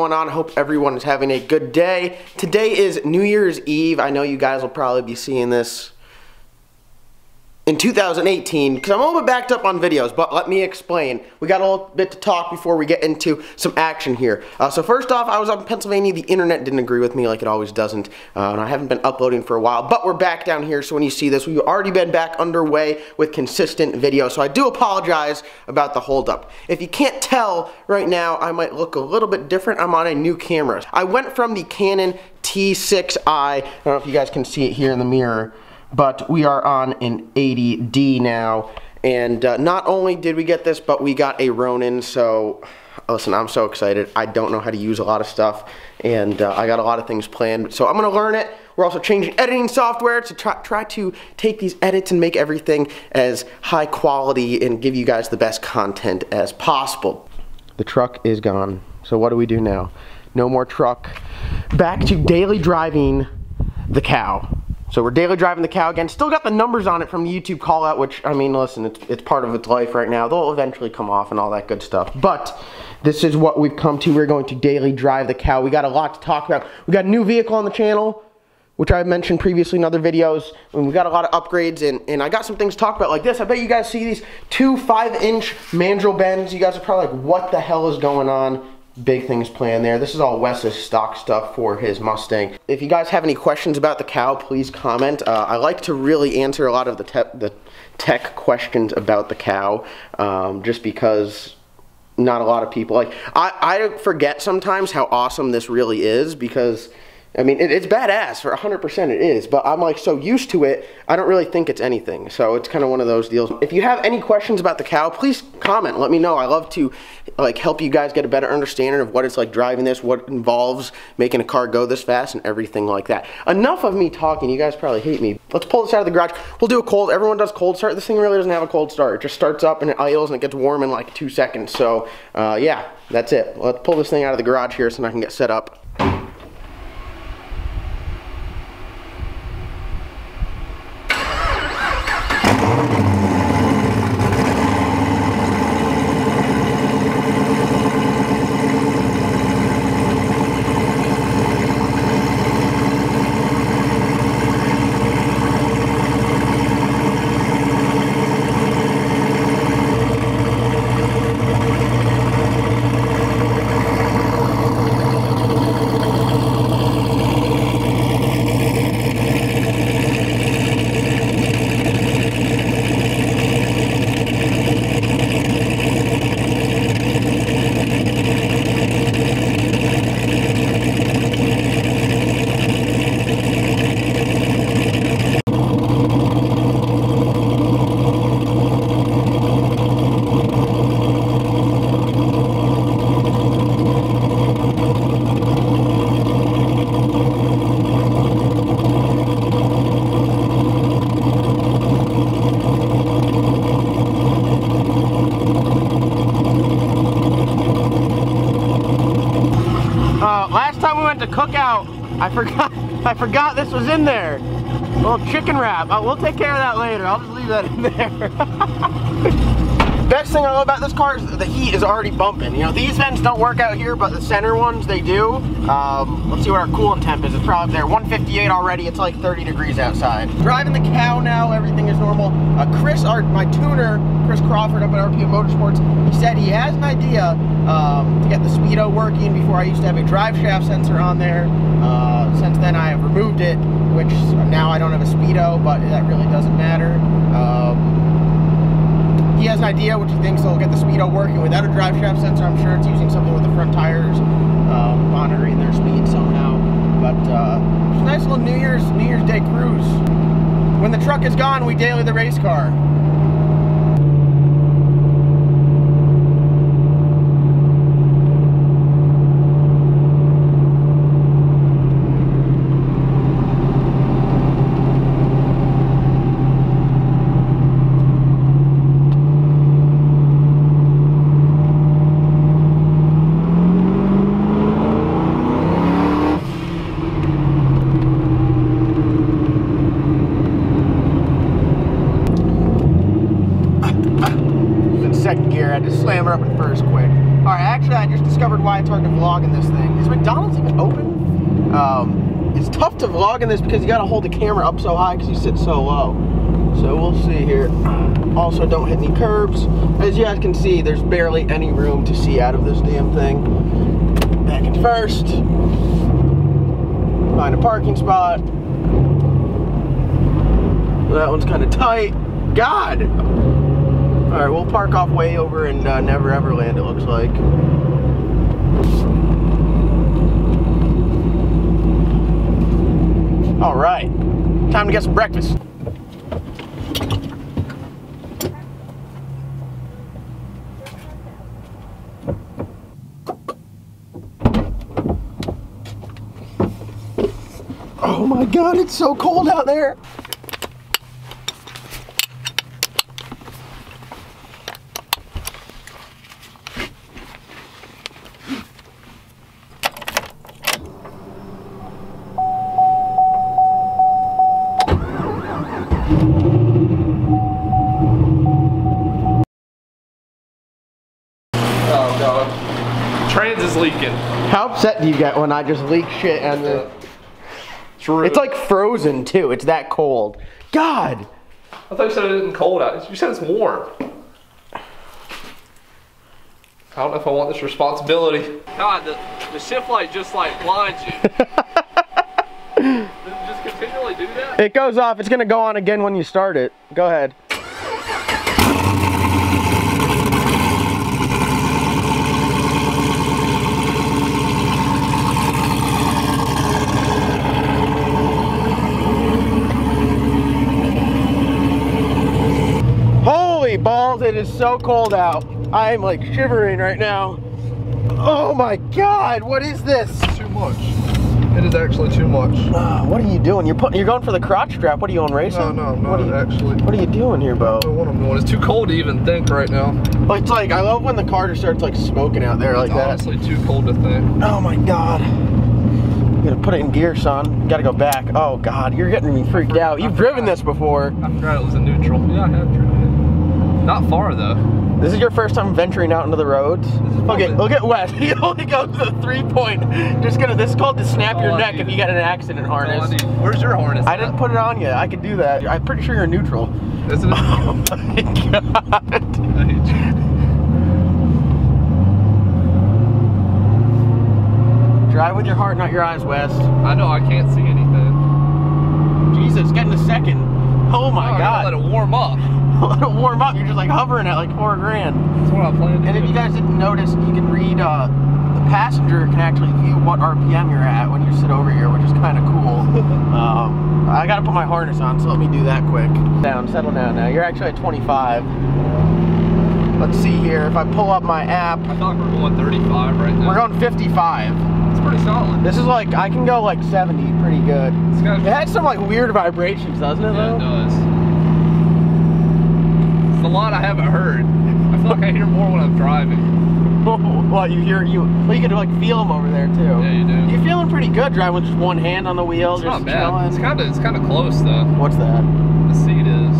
going on? Hope everyone is having a good day. Today is New Year's Eve. I know you guys will probably be seeing this in 2018 because I'm a little bit backed up on videos, but let me explain. We got a little bit to talk before we get into some action here. So first off, I was up in Pennsylvania. The internet didn't agree with me like it always doesn't, and I haven't been uploading for a while, but we're back down here, so when you see this, we've already been back underway with consistent videos, so I do apologize about the holdup. If you can't tell right now, I might look a little bit different. I'm on a new camera. I went from the Canon T6i, I don't know if you guys can see it here in the mirror, but we are on an 80D now, and not only did we get this, but we got a Ronin, so listen, I'm so excited. I don't know how to use a lot of stuff, and I got a lot of things planned, so I'm going to learn it. We're also changing editing software to try to take these edits and make everything as high quality and give you guys the best content as possible. The truck is gone, so what do we do now? No more truck. Back to daily driving the cow. So we're daily driving the cow again. Still got the numbers on it from the YouTube call out, which, I mean, listen, it's part of its life right now. They'll eventually come off and all that good stuff. But this is what we've come to. We're going to daily drive the cow. We got a lot to talk about. We got a new vehicle on the channel, which I mentioned previously in other videos. And we got a lot of upgrades, and I got some things to talk about like this. I bet you guys see these two 5-inch mandrel bends. You guys are probably like, what the hell is going on? Big things planned there. This is all Wes's stock stuff for his Mustang. If you guys have any questions about the cow, please comment. I like to really answer a lot of the tech questions about the cow, just because not a lot of people, like, I forget sometimes how awesome this really is, because I mean, it's badass, for 100% it is, but I'm like so used to it, I don't really think it's anything, so it's kind of one of those deals. If you have any questions about the cow, please comment, let me know. I love to like help you guys get a better understanding of what it's like driving this, what involves making a car go this fast, and everything like that. Enough of me talking, you guys probably hate me. Let's pull this out of the garage. We'll do a cold, everyone does cold start. This thing really doesn't have a cold start. It just starts up and it idles and it gets warm in like 2 seconds, so yeah, that's it. Let's pull this thing out of the garage here so I can get set up. Last time we went to Cookout, I forgot this was in there. A little chicken wrap. We'll take care of that later. I'll just leave that in there. Best thing I love about this car is the heat is already bumping. You know, these vents don't work out here, but the center ones, they do. Let's see what our coolant temp is. It's probably there. 158 already. It's like 30 degrees outside. Driving the cow now. Everything is normal. Chris, my tuner, Chris Crawford up at RPM Motorsports, he said he has an idea to get the speedo working. Before, I used to have a drive shaft sensor on there. Since then I have removed it, which now I don't have a speedo, but that really doesn't matter. He has an idea which he thinks will get the speedo working without a drive shaft sensor. I'm sure it's using something with the front tires, monitoring their speed somehow. But it's a nice little New Year's Day cruise. When the truck is gone, we daily the race car. quick. Alright, actually I just discovered why it's hard to vlog in this thing. Is McDonald's even open? It's tough to vlog in this because you gotta hold the camera up so high because you sit so low. So we'll see here. Also, don't hit any curbs. As you guys can see, there's barely any room to see out of this damn thing. Back in first. Find a parking spot. That one's kind of tight. God! Alright, we'll park off way over in Never Ever Land, it looks like. Alright, time to get some breakfast. Oh my God, it's so cold out there. Oh God. Trans is leaking. How upset do you get when I just leak shit and it's like frozen too, it's that cold. God! I thought you said it isn't cold out. You said it's warm. I don't know if I want this responsibility. God, the shift light just like blinds you. Does it just continually do that? It goes off, it's gonna go on again when you start it. Go ahead. Holy balls, it is so cold out. I am like shivering right now. Oh my God, what is this? It's too much. It is actually too much. What are you doing? You're going for the crotch strap. What are you on racing? No, actually. What are you doing here, Bo? I don't know what I'm doing. It's too cold to even think right now. Well, it's like, I love when the car just starts like smoking out there like that. It's honestly too cold to think. Oh my God. You gotta put it in gear, son. You gotta go back. Oh God, you're getting me freaked out. You've driven this before. I forgot it was a neutral. Yeah, I have driven it. Not far though. This is your first time venturing out into the roads? Look at Wes. He only goes to the 3-point. This is called to snap your neck if you get an accident harness. Where's your harness? I didn't put it on yet. I could do that. I'm pretty sure you're neutral. Isn't it? Oh my God. I hate you. Drive with your heart, not your eyes, Wes. I know, I can't see anything. Jesus, getting a second. Oh my God. Let it warm up. Let it warm up. You're just like hovering at like $4 grand. That's what I planned. And if you guys didn't notice, you can read, the passenger can actually view what RPM you're at when you sit over here, which is kind of cool. I gotta put my harness on, so let me do that quick. Settle down now. You're actually at 25. Let's see here. If I pull up my app. I thought we were going 35 right now. We're going 55. It's pretty solid. This is like, I can go like 70 pretty good. It has some like weird vibrations, doesn't it though? Yeah, it does. It's a lot I haven't heard. I feel like I hear more when I'm driving. Well, you can like feel them over there too. Yeah, you do. You're feeling pretty good driving with just one hand on the wheel, It's just not bad. chilling. It's kind of close though. What's that? The seat is.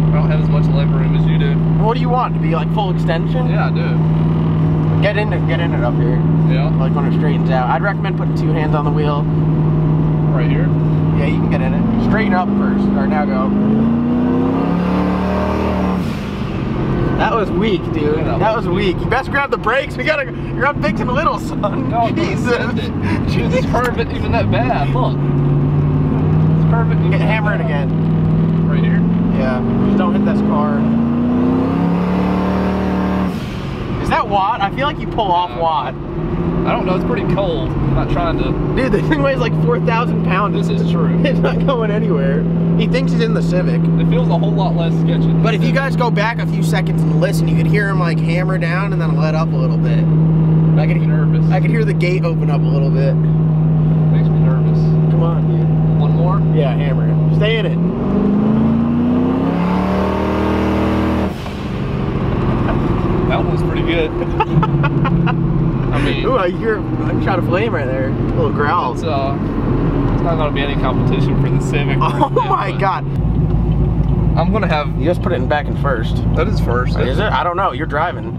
I don't have as much leg room as you do. What do you want? To be like full extension? Yeah, I do. Get in it up here. Yeah. Like when it straightens out. I'd recommend putting 2 hands on the wheel. Right here. Yeah, you can get in it. Straighten up first. Or now go. That was weak, dude. Yeah, that was weak. You best grab the brakes. You're up big and little, son. No, Jesus. Dude, this curve isn't even that bad. Look. This curve isn't even Hammer it again. Right here? Yeah. Just don't hit this car. Is that watt? I feel like you pull off watt. I don't know. It's pretty cold. I'm not trying to. Dude, the thing weighs like 4,000 pounds. This is true. It's not going anywhere. He thinks he's in the Civic. It feels a whole lot less sketchy. But if you guys go back a few seconds and listen, you could hear him like hammer down and then let up a little bit. I get nervous. I could hear the gate open up a little bit. Makes me nervous. Come on, dude. One more? Yeah, hammer it. Stay in it. That one was pretty good. I mean, ooh, I hear a shot of flame right there. A little growl. It's not going to be any competition for the Civic. Oh my God. I'm going to have. You just put it back in first. That is first. Is it? I don't know. You're driving.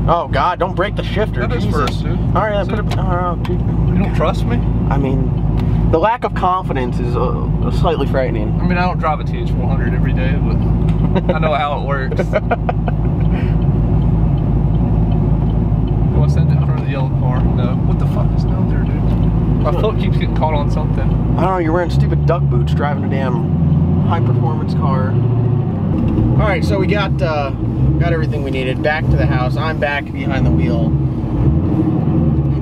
Oh God, don't break the shifter. That is Jesus. first, dude. All right, then put it. Oh, dude. You don't trust me? I mean, the lack of confidence is slightly frightening. I mean, I don't drive a TH400 every day, but I know how it works. Do I send it in front of the yellow car? No. What the fuck is down there, dude? My foot keeps getting caught on something. I don't know, you're wearing stupid duck boots driving a damn high-performance car. All right, so we got everything we needed. Back to the house. I'm back behind the wheel.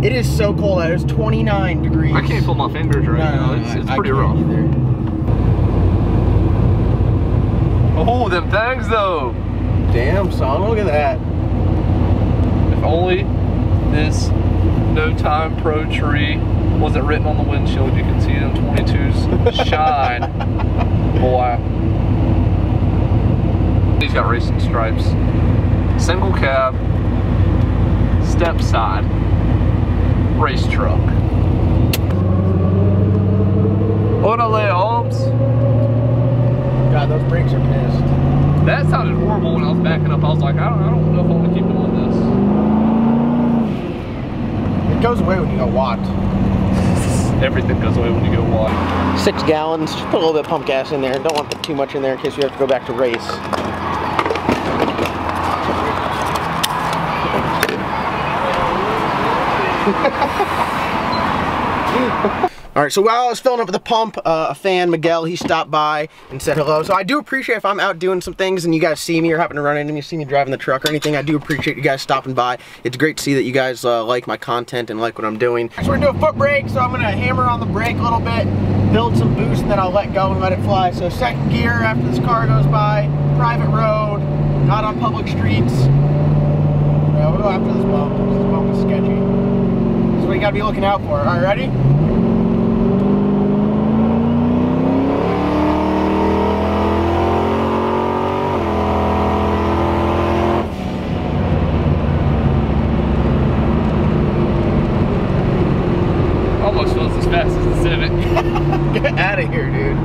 It is so cold out. It's 29 degrees. I can't feel my fingers right now. It's pretty rough. Either. Oh, them things though. Damn, son, look at that. If only this No Time Pro tree wasn't written on the windshield, you can see them 22s shine. Boy. He's got racing stripes. Single cab, step side, race truck. Orale Holmes. God, those brakes are pissed. That sounded horrible when I was backing up. I was like, I don't know if I want to keep doing this. It goes away when you go watt. Everything goes away when you go wide. 6 gallons. Just put a little bit of pump gas in there. Don't want to put too much in there in case we have to go back to race. Alright, so while I was filling up the pump, a fan, Miguel, he stopped by and said hello. So I do appreciate if I'm out doing some things and you guys see me or happen to run into me, see me driving the truck or anything, I do appreciate you guys stopping by. It's great to see that you guys like my content and like what I'm doing. So we're gonna do a foot brake, so I'm gonna hammer on the brake a little bit, build some boost, and then I'll let go and let it fly. So second gear after this car goes by, private road, not on public streets. Yeah, we'll go after this bump. This bump is sketchy. That's what you gotta be looking out for. Alright, ready? Almost feels as fast as the Civic. Get out of here, dude.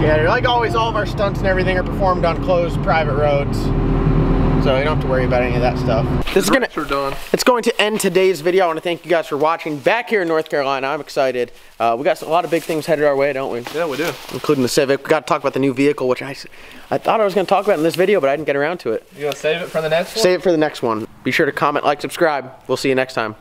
Yeah, like always, all of our stunts and everything are performed on closed private roads. So you don't have to worry about any of that stuff. It's going to end today's video. I want to thank you guys for watching. Back here in North Carolina, I'm excited. We got a lot of big things headed our way, don't we? Yeah, we do. Including the Civic. We got to talk about the new vehicle, which I thought I was going to talk about in this video, but I didn't get around to it. You want to save it for the next one? Save it for the next one. Be sure to comment, like, subscribe. We'll see you next time.